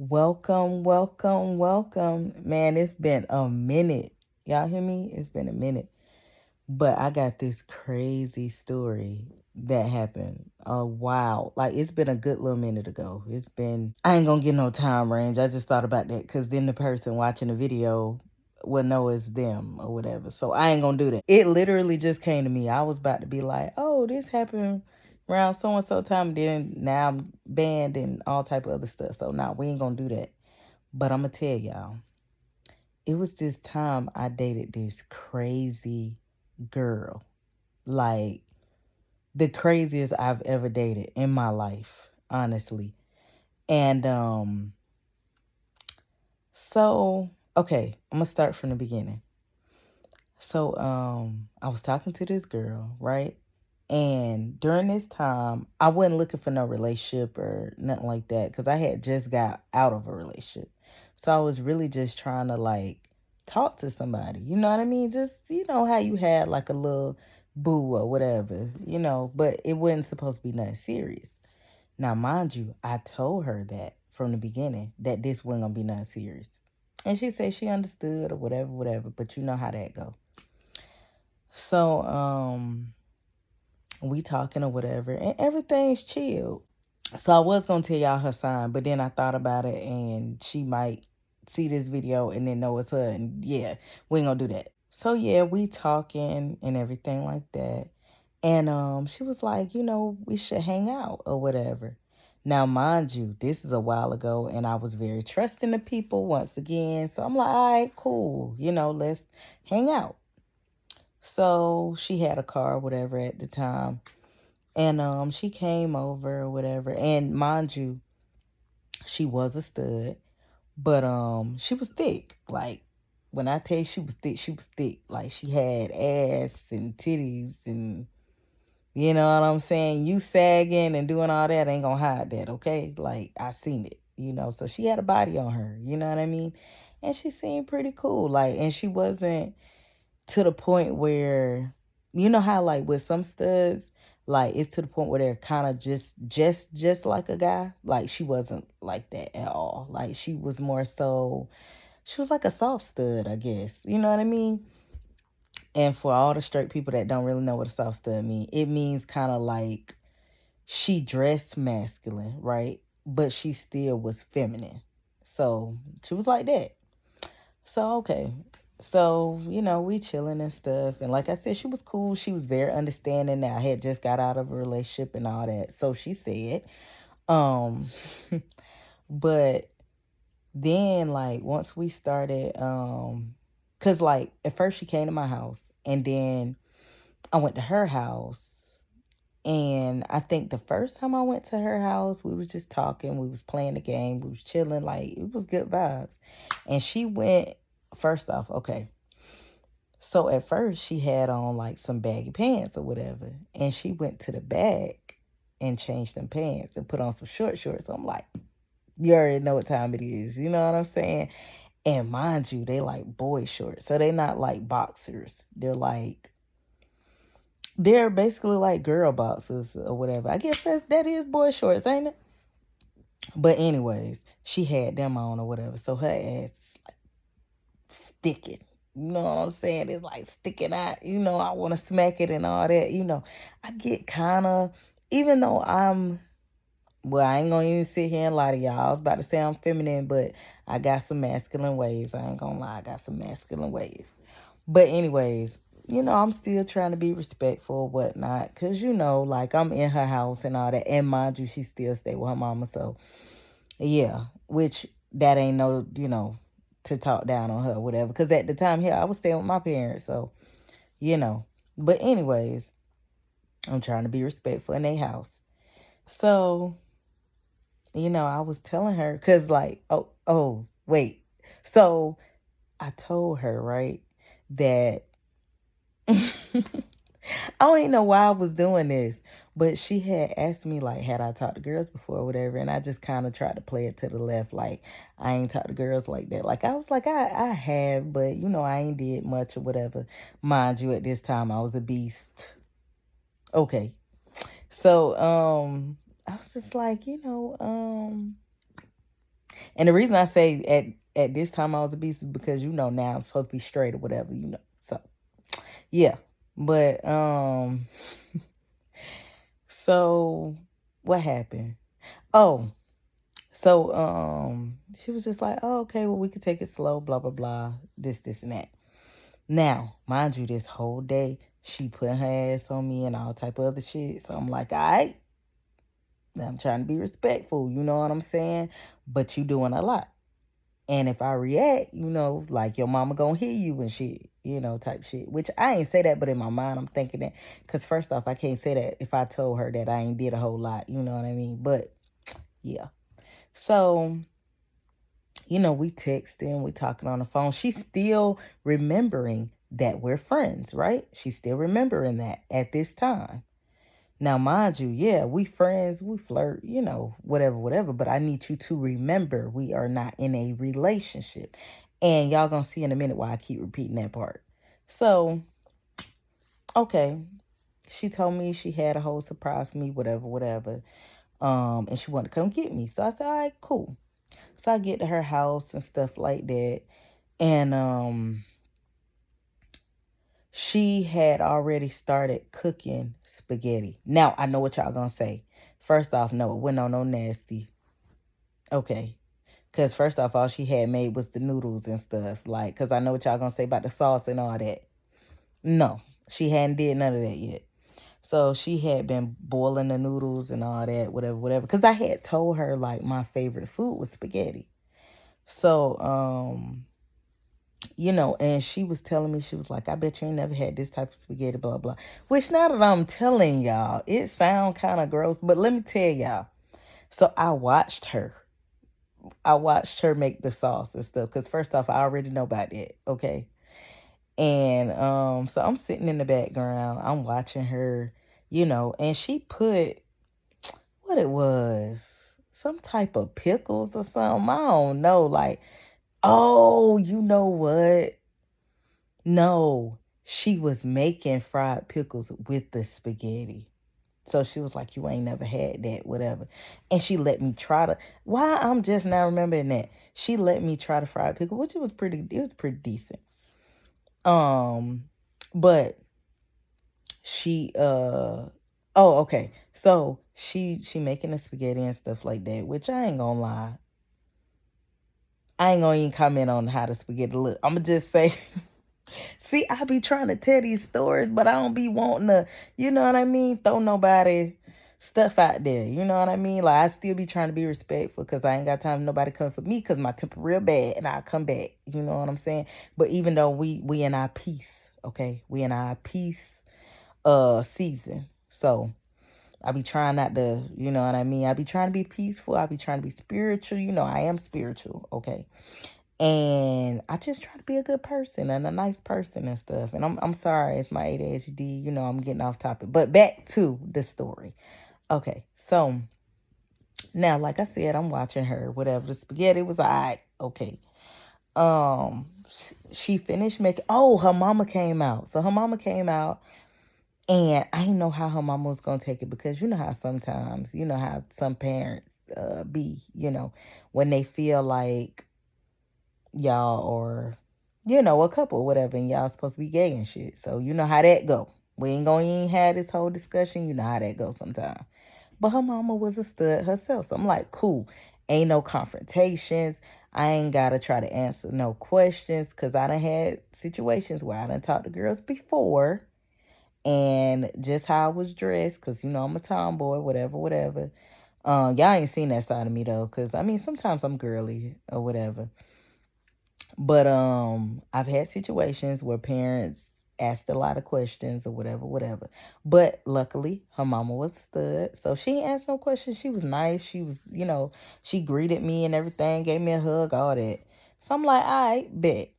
Welcome, welcome, welcome. Man, it's been a minute. Y'all hear me? It's been a minute. But I got this crazy story that happened a while. Like, it's been a good little minute ago. I ain't gonna get no time range. I just thought about that because then the person watching the video will know it's them or whatever. So I ain't gonna do that. It literally just came to me. I was about to be like, oh, this happened around so and so time. Then now I'm banned and all type of other stuff. So now we ain't gonna do that. But I'm gonna tell y'all, it was this time I dated this crazy girl. Like the craziest I've ever dated in my life, honestly. And okay, I'm gonna start from the beginning. So I was talking to this girl, right? And during this time, I wasn't looking for no relationship or nothing like that because I had just got out of a relationship. So I was really just trying to like talk to somebody. You know what I mean? Just, how you had like a little boo or whatever, but it wasn't supposed to be nothing serious. Now, mind you, I told her that from the beginning that this wasn't gonna be nothing serious. And she said she understood or whatever, whatever, but you know how that go. So, we talking or whatever, and everything's chill. So I was gonna tell y'all her sign, but then I thought about it, and she might see this video and then know it's her, and yeah, we ain't gonna do that. So yeah, we talking and everything like that, and she was like, we should hang out or whatever. Now, mind you, this is a while ago, and I was very trusting of people once again. So I'm like, all right, cool, let's hang out. So she had a car, whatever, at the time. And she came over or whatever. And mind you, she was a stud, but she was thick. Like when I tell you she was thick, she was thick. Like she had ass and titties and you know what I'm saying? You sagging and doing all that ain't gonna hide that, okay? Like I seen it, So she had a body on her, you know what I mean? And she seemed pretty cool. Like, and she wasn't to the point where you know how like with some studs like it's to the point where they're kind of just like a guy. Like she wasn't like that at all. Like she was more so she was like a soft stud, I guess, you know what I mean. And for all the straight people that don't really know what a soft stud mean, it means kind of like she dressed masculine, right, but she still was feminine. So she was like that. So, okay. So, we chilling and stuff. And like I said, she was cool. She was very understanding that I had just got out of a relationship and all that. So she said, um, but then like once we started, cause like at first she came to my house and then I went to her house. And I think the first time I went to her house, we was just talking, we was playing the game, we was chilling, like it was good vibes. And she went first off, okay. So at first she had on like some baggy pants or whatever. And she went to the back and changed them pants and put on some short shorts. So I'm like, you already know what time it is. You know what I'm saying? And mind you, they like boy shorts. So they not like boxers. They're basically like girl boxers or whatever. I guess that is boy shorts, ain't it? But anyways, she had them on or whatever. So her ass is like sticking. You know what I'm saying? It's like sticking out. I want to smack it and all that. I get kind of, even though well, I ain't going to even sit here and lie to y'all. I was about to say I'm feminine, but I got some masculine ways. I ain't going to lie. I got some masculine ways. But anyways, I'm still trying to be respectful, whatnot. Because, like I'm in her house and all that. And mind you, she still stay with her mama. So, yeah. Which that ain't no, to talk down on her, whatever. Because at the time here, I was staying with my parents. So, you know. But anyways, I'm trying to be respectful in their house. So, I was telling her. Because like, wait. So, I told her, right, that I don't even know why I was doing this, but she had asked me like, had I talked to girls before or whatever, and I just kind of tried to play it to the left, like I ain't talked to girls like that. Like I was like, I have, but I ain't did much or whatever. Mind you, at this time I was a beast. Okay, so I was just like, And the reason I say at this time I was a beast is because now I'm supposed to be straight or whatever. So yeah. But so what happened? Oh, so she was just like, oh, okay, well, we could take it slow, blah blah blah, this and that. Now, mind you, this whole day she put her ass on me and all type of other shit. So I'm like, all right, I'm trying to be respectful, you know what I'm saying? But you doing a lot. And if I react, like your mama gonna hear you and shit, type shit. Which I ain't say that, but in my mind I'm thinking that. Because first off, I can't say that if I told her that I ain't did a whole lot, you know what I mean? But yeah. So, we texting, we talking on the phone. She's still remembering that we're friends, right? She's still remembering that at this time. Now, mind you, yeah, we friends, we flirt, whatever. But I need you to remember we are not in a relationship. And y'all gonna see in a minute why I keep repeating that part. So, okay. She told me she had a whole surprise for me, whatever. And she wanted to come get me. So I said, all right, cool. So I get to her house and stuff like that. And she had already started cooking spaghetti. Now, I know what y'all gonna say. First off, no, it wasn't on no nasty. Okay. Because first off, all she had made was the noodles and stuff. Like, because I know what y'all gonna say about the sauce and all that. No, she hadn't did none of that yet. So she had been boiling the noodles and all that, whatever. Because I had told her, like, my favorite food was spaghetti. So, and she was telling me, she was like, I bet you ain't never had this type of spaghetti, blah, blah. Which now that I'm telling y'all, it sound kind of gross, but let me tell y'all. So I watched her. Make the sauce and stuff. Because first off, I already know about that, okay? And so I'm sitting in the background. I'm watching her, and she put, what it was, some type of pickles or something. I don't know. Like, oh, you know what? No, she was making fried pickles with the spaghetti. So she was like, you ain't never had that, whatever. And she let me try why I'm just now remembering that. She let me try the fried pickle, which it was pretty decent. But she, okay. So she making the spaghetti and stuff like that, which I ain't gonna lie. I ain't gonna even comment on how the spaghetti look. I'm gonna just say, see, I be trying to tell these stories, but I don't be wanting to, you know what I mean, throw nobody stuff out there. You know what I mean? Like, I still be trying to be respectful because I ain't got time for nobody come for me because my temper real bad and I'll come back. You know what I'm saying? But even though we in our peace, okay? We in our peace season. So I be trying not to, you know what I mean? I be trying to be peaceful. I be trying to be spiritual. I am spiritual, okay? And I just try to be a good person and a nice person and stuff. And I'm sorry, it's my ADHD. I'm getting off topic. But back to the story. Okay, so now, like I said, I'm watching her. Whatever, the spaghetti was all right. Okay. She finished making. Oh, her mama came out. So her mama came out. And I didn't know how her mama was going to take it because you know how sometimes, how some parents be, when they feel like y'all or, a couple or whatever, and y'all supposed to be gay and shit. So you know how that go. We ain't going to even have this whole discussion. You know how that goes sometimes. But her mama was a stud herself. So I'm like, cool. Ain't no confrontations. I ain't got to try to answer no questions because I done had situations where I done talked to girls before. And just how I was dressed, because, I'm a tomboy, whatever. Y'all ain't seen that side of me, though, because, sometimes I'm girly or whatever. But I've had situations where parents asked a lot of questions or whatever. But luckily, her mama was a stud, so she ain't asked no questions. She was nice. She was, she greeted me and everything, gave me a hug, all that. So I'm like, all right, bet.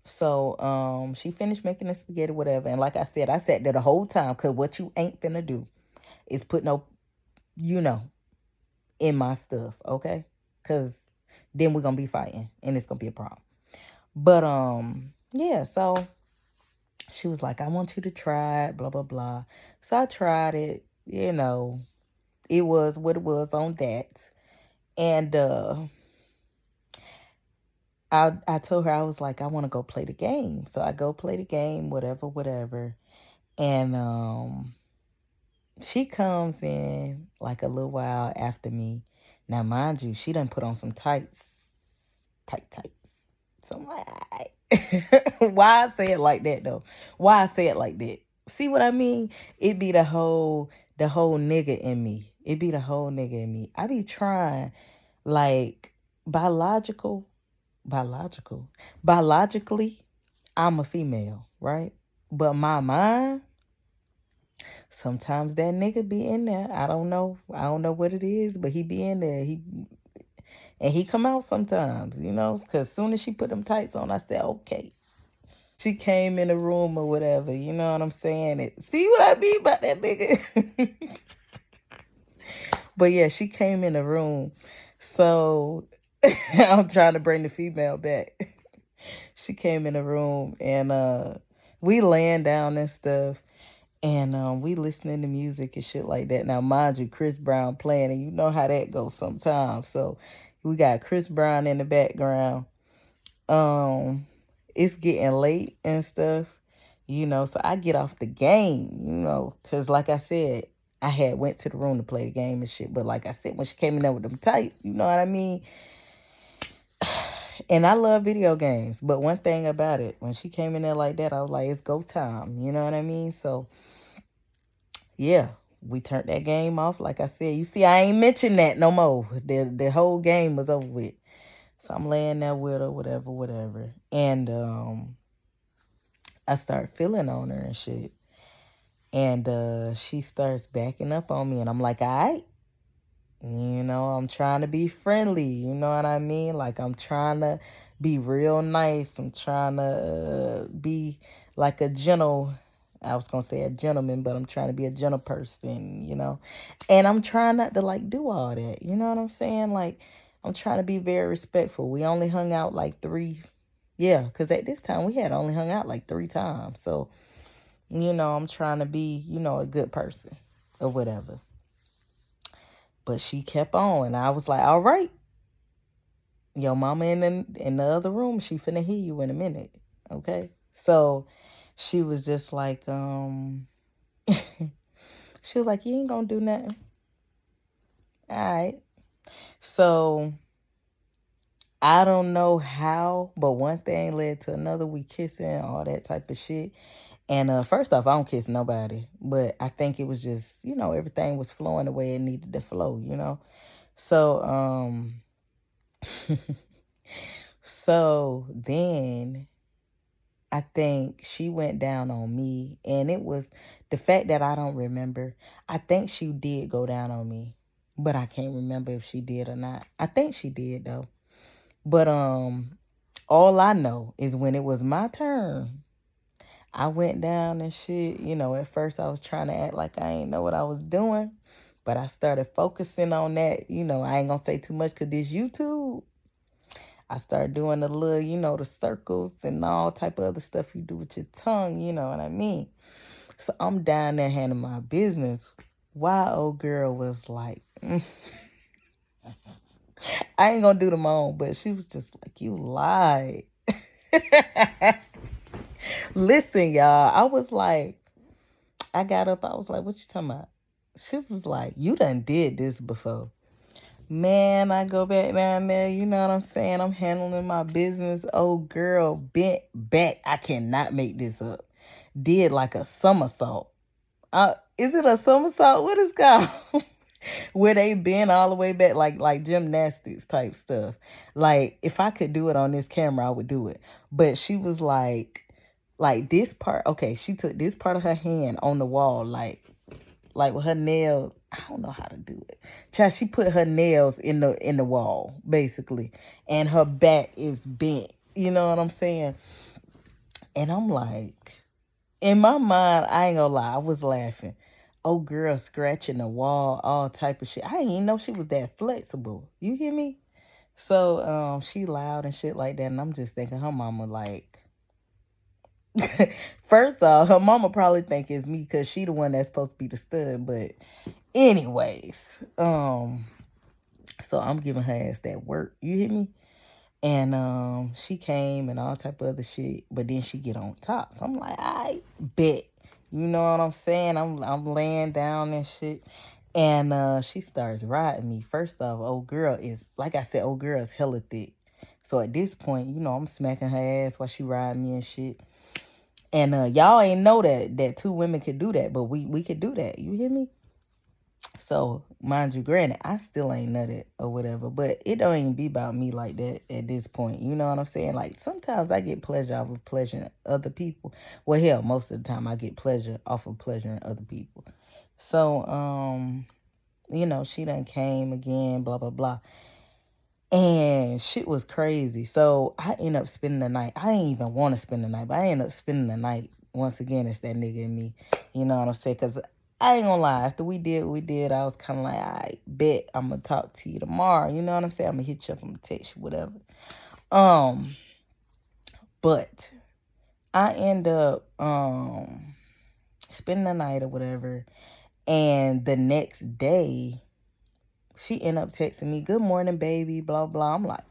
So she finished making the spaghetti, whatever. And like I said, I sat there the whole time because what you ain't finna do is put no, in my stuff, okay? Because then we're going to be fighting and it's going to be a problem. But yeah, so she was like, I want you to try it, blah, blah, blah. So I tried it, it was what it was on that. And I told her, I was like, I want to go play the game. So I go play the game, whatever, whatever. And she comes in like a little while after me. Now, mind you, she done put on some tights. Tights. So I'm like, why I say it like that though? Why I say it like that? See what I mean? It be the whole nigga in me. It be the whole nigga in me. I be trying like biological, biologically, I'm a female, right? But my mind, sometimes that nigga be in there. I don't know. I don't know what it is, but he be in there. He come out sometimes, you know, because as soon as she put them tights on, I said, okay. She came in the room or whatever, you know what I'm saying? See what I mean by that nigga? But yeah, she came in the room. So I'm trying to bring the female back. She came in the room and we laying down and stuff. And we listening to music and shit like that. Now, mind you, Chris Brown playing, and you know how that goes sometimes. So we got Chris Brown in the background. Um, it's getting late and stuff, you know. So I get off the game, you know, because like I said, I had went to the room to play the game and shit. But like I said, when she came in there with them tights, you know what I mean? And I love video games. But one thing about it, when she came in there like that, I was like, it's go time. You know what I mean? So yeah, we turned that game off. Like I said, you see, I ain't mentioned that no more. The whole game was over with. So I'm laying there with her, whatever. And I start feeling on her and shit. And she starts backing up on me. And I'm like, all right. You know, I'm trying to be friendly. You know what I mean? Like, I'm trying to be real nice. I'm trying to be like a gentle, I was going to say a gentleman, but I'm trying to be a gentle person, you know? And I'm trying not to, like, do all that. You know what I'm saying? Like, I'm trying to be very respectful. We only hung out like because at this time we had only hung out like 3 times. So, you know, I'm trying to be, you know, a good person or whatever. But she kept on, and I was like, all right. Your mama in the other room, she finna hear you in a minute. Okay? So she was just like, she was like, you ain't gonna do nothing. All right. So I don't know how, but one thing led to another. We kissing, all that type of shit. And first off, I don't kiss nobody. But I think it was just, you know, everything was flowing the way it needed to flow, you know? So, so then I think she went down on me, and it was the fact that I don't remember. I think she did go down on me, but I can't remember if she did or not. I think she did though. But all I know is when it was my turn, I went down and shit. You know, at first I was trying to act like I ain't know what I was doing, but I started focusing on that. You know, I ain't gonna say too much because this YouTube. I started doing the little, you know, the circles and all type of other stuff you do with your tongue, you know what I mean? So I'm down there handling my business. Why old girl was like, I ain't gonna do them on, but she was just like, you lied. Listen, y'all, I was like, I got up, I was like, what you talking about? She was like, you done did this before. Man, I go back down there, you know what I'm saying? I'm handling my business. Old girl bent back. I cannot make this up. Did like a somersault. Is it a somersault? What is it called? Where they bend all the way back, like gymnastics type stuff. Like, if I could do it on this camera, I would do it. But she was like this part, okay, she took this part of her hand on the wall, like with her nails. I don't know how to do it. Child, she put her nails in the wall, basically. And her back is bent. You know what I'm saying? And I'm like, in my mind, I ain't gonna lie, I was laughing. Oh, girl scratching the wall, all type of shit. I didn't even know she was that flexible. You hear me? So she loud and shit like that. And I'm just thinking her mama like, first off, her mama probably think it's me because she the one that's supposed to be the stud. But anyways, so I'm giving her ass that work. You hear me? And she came and all type of other shit, but then she get on top. So I'm like, I bet. You know what I'm saying? I'm laying down and shit. And she starts riding me. First off, old girl is, like I said, old girl is hella thick. So at this point, I'm smacking her ass while she riding me and shit. And y'all ain't know that two women could do that, but we could do that. You hear me? So, mind you, granted, I still ain't nutted or whatever, but it don't even be about me like that at this point. You know what I'm saying? Like, sometimes I get pleasure off of pleasuring other people. Well, hell, most of the time I get pleasure off of pleasuring other people. So, she done came again, blah, blah, blah. And shit was crazy. So, I end up spending the night. I didn't even want to spend the night, but I end up spending the night. Once again, it's that nigga in me. You know what I'm saying? Because I ain't gonna lie. After we did what we did, I was kind of like, I bet I'm gonna talk to you tomorrow. You know what I'm saying? I'm gonna hit you up, I'm gonna text you, whatever. But I end up spending the night or whatever, and the next day, she end up texting me, "Good morning, baby," blah blah. I'm like,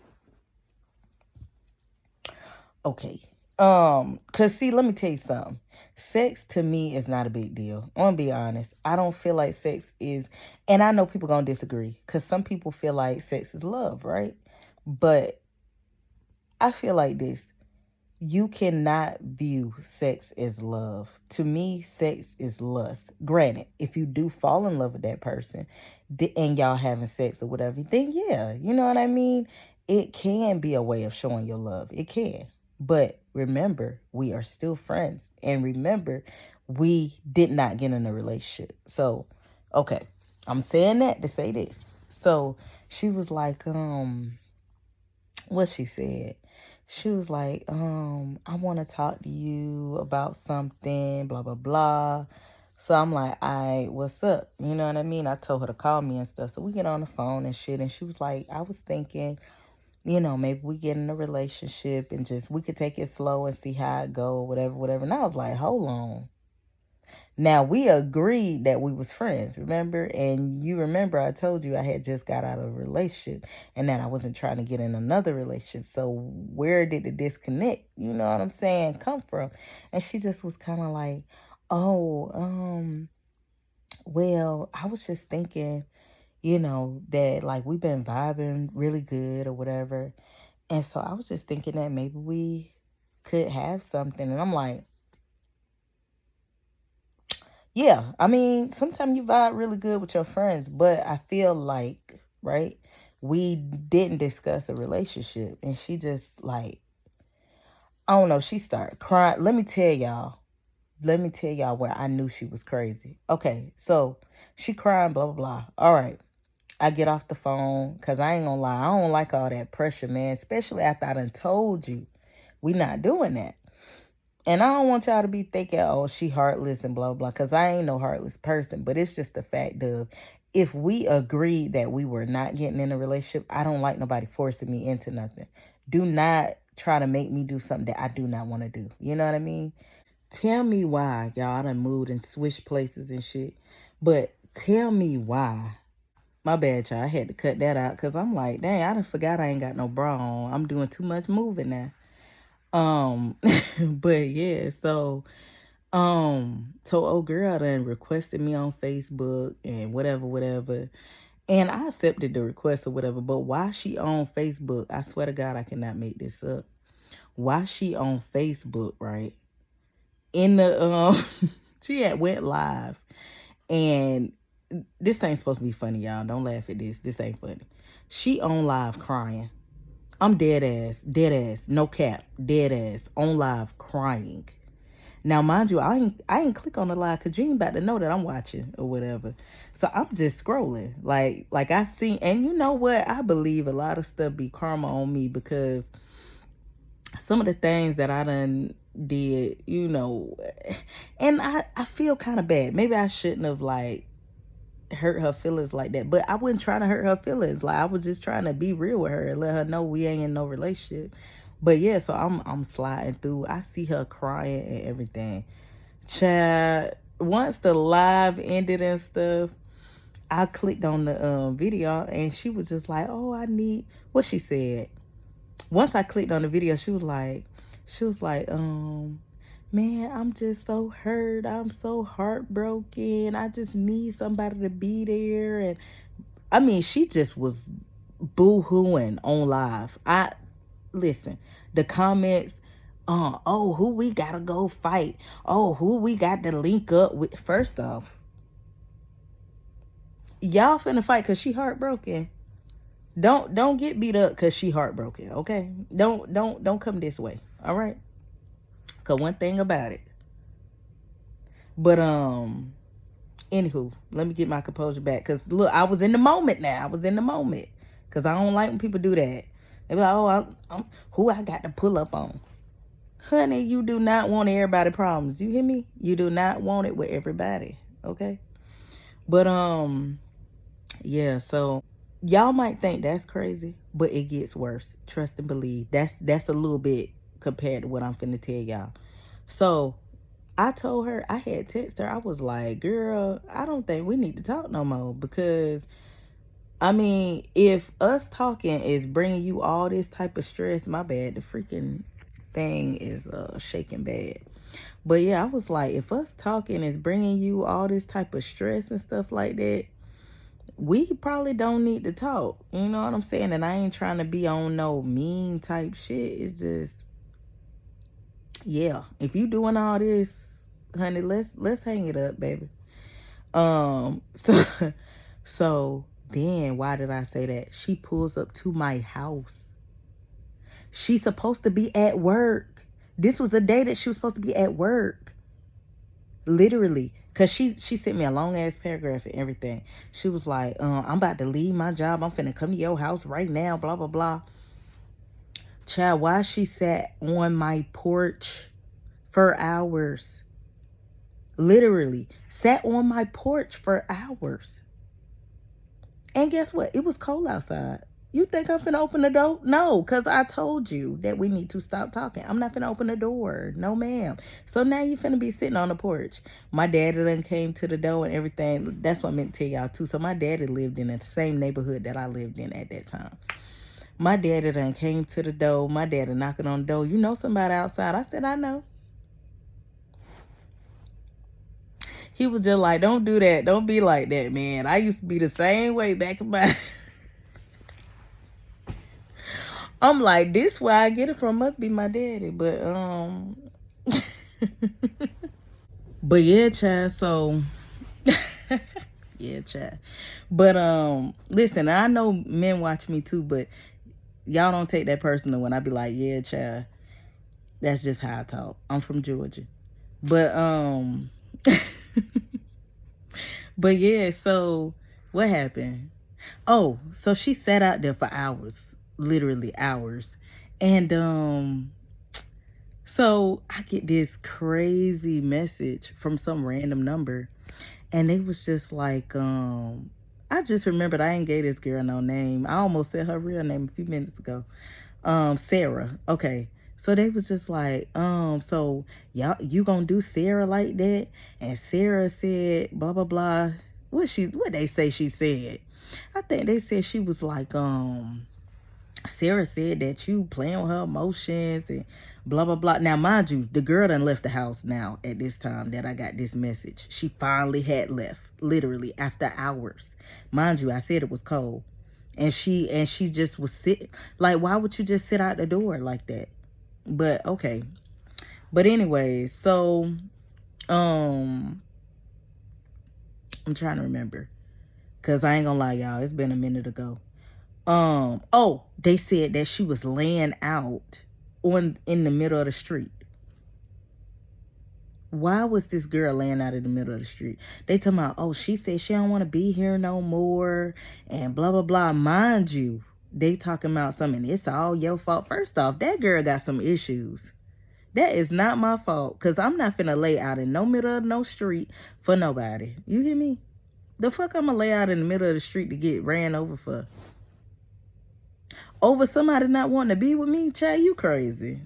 okay. Cause see, let me tell you something. Sex to me is not a big deal. I'm gonna be honest. I don't feel like sex is, and I know people gonna disagree. Cause some people feel like sex is love, right? But I feel like this. You cannot view sex as love. To me, sex is lust. Granted, if you do fall in love with that person and y'all having sex or whatever, then yeah, you know what I mean? It can be a way of showing your love. It can. But remember, we are still friends. And remember, we did not get in a relationship. So, okay, I'm saying that to say this. So she was like, what she said? She was like, I want to talk to you about something, blah, blah, blah. So I'm like, all right, what's up? You know what I mean? I told her to call me and stuff. So we get on the phone and shit. And she was like, I was thinking, maybe we get in a relationship and just, we could take it slow and see how it go, whatever, whatever. And I was like, hold on. Now, we agreed that we was friends, remember? And you remember I told you I had just got out of a relationship and that I wasn't trying to get in another relationship. So where did the disconnect, you know what I'm saying, come from? And she just was kind of like, oh, well, I was just thinking, that like we've been vibing really good or whatever. And so I was just thinking that maybe we could have something. And I'm like, yeah, I mean, sometimes you vibe really good with your friends, but I feel like, right, we didn't discuss a relationship. And she just like, I don't know, she started crying. Let me tell y'all where I knew she was crazy. Okay, so she crying, blah, blah, blah. All right, I get off the phone because I ain't gonna lie. I don't like all that pressure, man, especially after I done told you we not doing that. And I don't want y'all to be thinking, oh, she heartless and blah, blah, because I ain't no heartless person. But it's just the fact of, if we agreed that we were not getting in a relationship, I don't like nobody forcing me into nothing. Do not try to make me do something that I do not want to do. You know what I mean? Tell me why, y'all. I done moved and switched places and shit. But tell me why. My bad, y'all. I had to cut that out because I'm like, dang, I done forgot I ain't got no bra on. I'm doing too much moving now. But yeah, so old girl done requested me on Facebook and whatever, whatever. And I accepted the request or whatever. But why she on Facebook, I swear to God, I cannot make this up. Why she on Facebook, right? In the she had went live, and this ain't supposed to be funny, y'all. Don't laugh at this. This ain't funny. She on live crying. I'm dead ass, no cap, dead ass, on live crying. Now, mind you, I ain't click on the live because you ain't about to know that I'm watching or whatever. So I'm just scrolling. Like I see, and you know what? I believe a lot of stuff be karma on me because some of the things that I done did, and I feel kind of bad. Maybe I shouldn't have like hurt her feelings like that, but I wasn't trying to hurt her feelings. Like, I was just trying to be real with her and let her know we ain't in no relationship. But yeah, so I'm sliding through. I see her crying and everything. Child, once the live ended and stuff, I clicked on the video and she was just like, oh, I need, what she said, once I clicked on the video, she was like, man, I'm just so hurt. I'm so heartbroken. I just need somebody to be there. And I mean, she just was boo-hooing on live. Listen, the comments, oh, who we gotta go fight? Oh, who we got to link up with? First off, y'all finna fight because she heartbroken. Don't get beat up because she heartbroken, okay? Don't come this way, all right? Cause one thing about it. But anywho, let me get my composure back. Cause look, I was in the moment now. I was in the moment. Cause I don't like when people do that. They be like, oh, I'm who I got to pull up on. Honey, you do not want everybody problems. You hear me? You do not want it with everybody. Okay? But yeah, so y'all might think that's crazy, but it gets worse. Trust and believe. That's a little bit compared to what I'm finna tell y'all. So I told her, I had texted her, I was like, girl, I don't think we need to talk no more because, I mean, if us talking is bringing you all this type of stress, my bad, the freaking thing is shaking bad. But yeah, I was like, if us talking is bringing you all this type of stress and stuff like that, we probably don't need to talk. You know what I'm saying? And I ain't trying to be on no mean type shit. It's just, yeah, if you doing all this, honey, let's hang it up, baby. So so then why did I say that? She pulls up to my house. She's supposed to be at work. This was a day that she was supposed to be at work. Literally. Cause she sent me a long ass paragraph and everything. She was like, I'm about to leave my job. I'm finna come to your house right now, blah, blah, blah. Child, why she sat on my porch for hours. Literally sat on my porch for hours. And guess what? It was cold outside. You think I'm finna open the door? No, because I told you that we need to stop talking. I'm not finna open the door. No, ma'am. So now you finna be sitting on the porch. My daddy done came to the door and everything. That's what I meant to tell y'all too. So my daddy lived in the same neighborhood that I lived in at that time. My daddy done came to the door. My daddy knocking on the door. You know somebody outside? I said, I know. He was just like, don't do that. Don't be like that, man. I used to be the same way back in my... I'm like, this where I get it from must be my daddy. But, but yeah, child. So, yeah, child. But, listen, I know men watch me too, but y'all don't take that personal when I be like, yeah, child. That's just how I talk. I'm from Georgia. But, but yeah, so what happened? Oh, so she sat out there for hours, literally hours. And so I get this crazy message from some random number. And it was just like, I just remembered I ain't gave this girl no name. I almost said her real name a few minutes ago. Sarah. Okay. So they was just like, so y'all, you gonna do Sarah like that? And Sarah said, blah, blah, blah. What they say she said? I think they said she was like, Sarah said that you playing with her emotions and blah, blah, blah. Now, mind you, the girl done left the house now at this time that I got this message. She finally had left, literally, after hours. Mind you, I said it was cold. And she just was sitting. Like, why would you just sit out the door like that? But, okay. But anyways, so, I'm trying to remember. Because I ain't gonna lie, y'all. It's been a minute ago. Oh, they said that she was laying out in the middle of the street. Why was this girl laying out in the middle of the street? They talking about, oh, she said she don't want to be here no more and blah, blah, blah. Mind you, they talking about something. It's all your fault. First off, that girl got some issues. That is not my fault because I'm not finna lay out in no middle of no street for nobody. You hear me? The fuck I'm gonna lay out in the middle of the street to get ran over for? Over somebody not wanting to be with me? Chad, you crazy.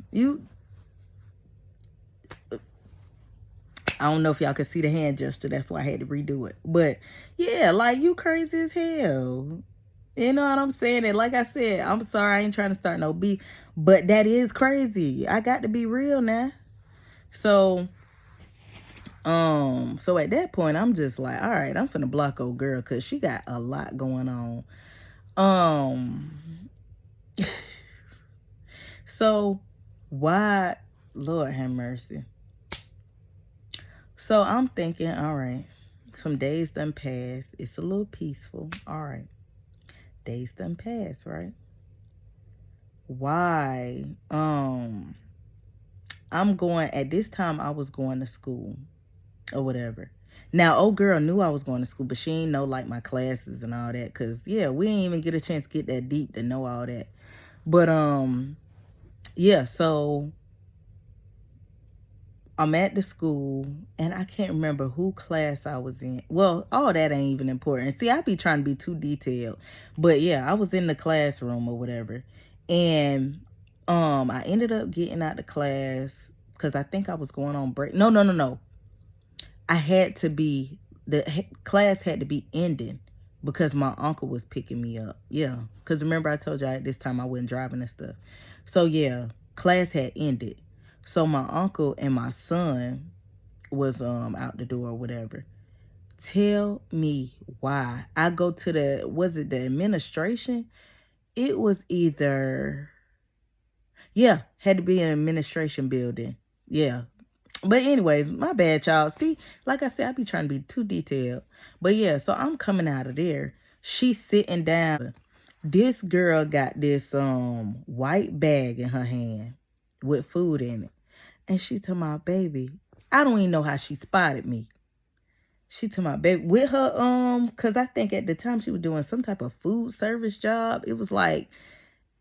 I don't know if y'all could see the hand gesture. That's why I had to redo it. But, yeah, like, you crazy as hell. You know what I'm saying? And like I said, I'm sorry, I ain't trying to start no beef, but that is crazy. I got to be real now. So, so at that point, I'm just like, all right, I'm finna block old girl because she got a lot going on. So why, Lord have mercy. So I'm thinking, all right, some days done passed. It's a little peaceful. All right. Days done passed, right? Why? I'm going, at this time I was going to school or whatever. Now, old girl knew I was going to school, but she ain't know like my classes and all that. Cause yeah, we didn't even get a chance to get that deep to know all that. But yeah, so I'm at the school and I can't remember who class I was in. Well, all that ain't even important. See, I be trying to be too detailed. But yeah, I was in the classroom or whatever. And I ended up getting out the class because I think I was going on break. No. I had to be, class had to be ending because my uncle was picking me up. Yeah, because remember I told you at this time I wasn't driving and stuff. So yeah, class had ended. So my uncle and my son was out the door or whatever. Tell me why. I go to was it the administration? It was either, yeah, had to be an administration building. Yeah. But anyways, my bad, y'all. See, like I said, I be trying to be too detailed. But yeah, so I'm coming out of there. She's sitting down. This girl got this white bag in her hand with food in it. And she told my baby, I don't even know how she spotted me. She told my baby with her, cause I think at the time she was doing some type of food service job. It was like,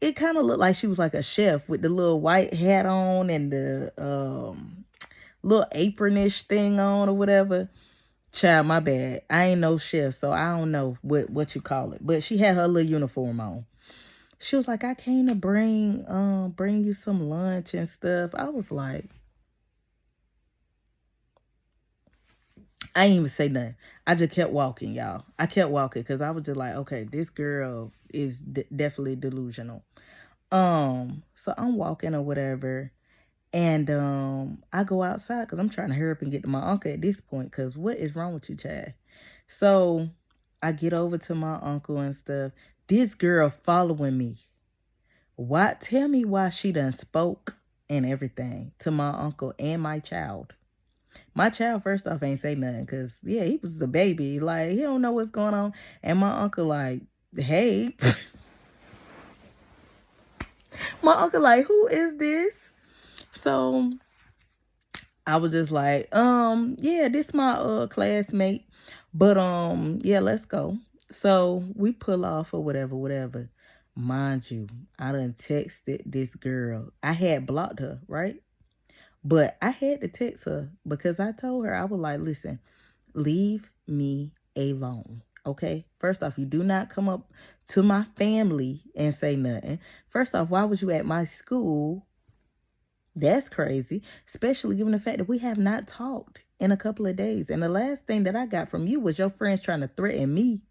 it kind of looked like she was like a chef with the little white hat on and the little apronish thing on or whatever. Child, my bad. I ain't no chef, so I don't know what you call it. But she had her little uniform on. She was like, I came to bring you some lunch and stuff. I was like, I ain't even say nothing. I just kept walking, y'all. I kept walking because I was just like, okay, this girl is definitely delusional. So I'm walking or whatever. And I go outside because I'm trying to hurry up and get to my uncle at this point because what is wrong with you, Chad? So I get over to my uncle and stuff. This girl following me. Why? Tell me why she done spoke and everything to my uncle and my child. My child, first off, ain't say nothing because, yeah, he was a baby. Like, he don't know what's going on. And my uncle like, hey. My uncle like, who is this? So I was just like, yeah, this my classmate. But yeah, let's go. So we pull off or whatever. Mind you, I done texted this girl. I had blocked her, right? But I had to text her because I told her, I was like, listen, leave me alone. Okay? First off, you do not come up to my family and say nothing. First off, why was you at my school? That's crazy, especially given the fact that we have not talked in a couple of days. And the last thing that I got from you was your friends trying to threaten me.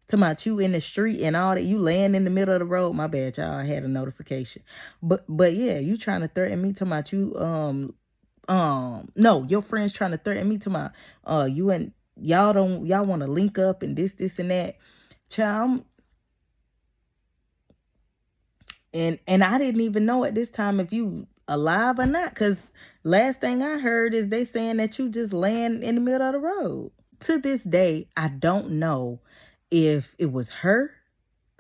Talking about you in the street and all that. You laying in the middle of the road. My bad, y'all. I had a notification. But yeah, you trying to threaten me. Talking about you, no, your friends trying to threaten me. Talking about, you and y'all want to link up and this and that. Child, and I didn't even know at this time if you alive or not, because last thing I heard is they saying that you just laying in the middle of the road. To this day, I don't know if it was her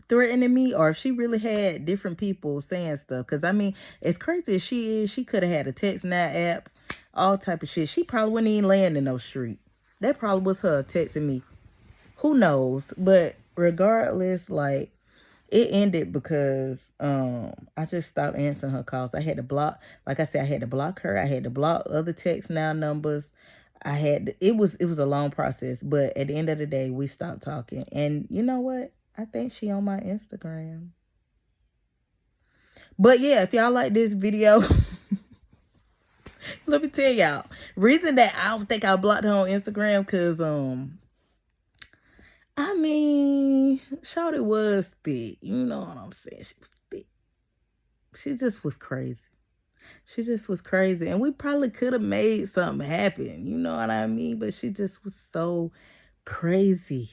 threatening me or if she really had different people saying stuff. Because I mean, as crazy as she is, she could have had a text now app, all type of shit. She probably wouldn't even land in no street. That probably was her texting me. Who knows? But regardless, like, it ended because I just stopped answering her calls. I had to block, like I said, I had to block her. I had to block other text now numbers. It was a long process, but at the end of the day, we stopped talking. And you know what? I think she on my Instagram. But yeah, if y'all like this video, let me tell y'all. Reason that I don't think I blocked her on Instagram because I mean, Shawty was thick. You know what I'm saying? She was thick. She just was crazy. She just was crazy. And we probably could have made something happen. You know what I mean? But she just was so crazy.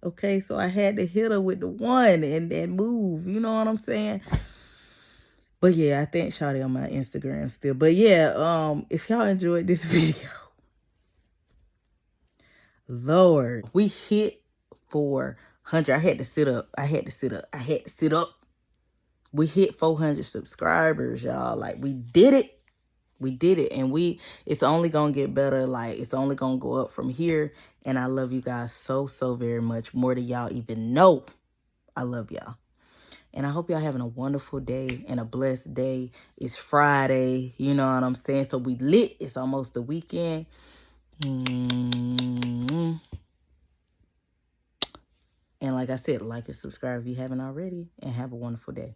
Okay, so I had to hit her with the one and move. You know what I'm saying? But yeah, I think Shawty on my Instagram still. But yeah, if y'all enjoyed this video, Lord, we hit 400. I had to sit up. I had to sit up. We hit 400 subscribers, y'all. Like, we did it. We did it. And it's only going to get better. Like, it's only going to go up from here. And I love you guys so, so very much. More than y'all even know. I love y'all. And I hope y'all having a wonderful day and a blessed day. It's Friday. You know what I'm saying? So we lit. It's almost the weekend. And like I said, like and subscribe if you haven't already. And have a wonderful day.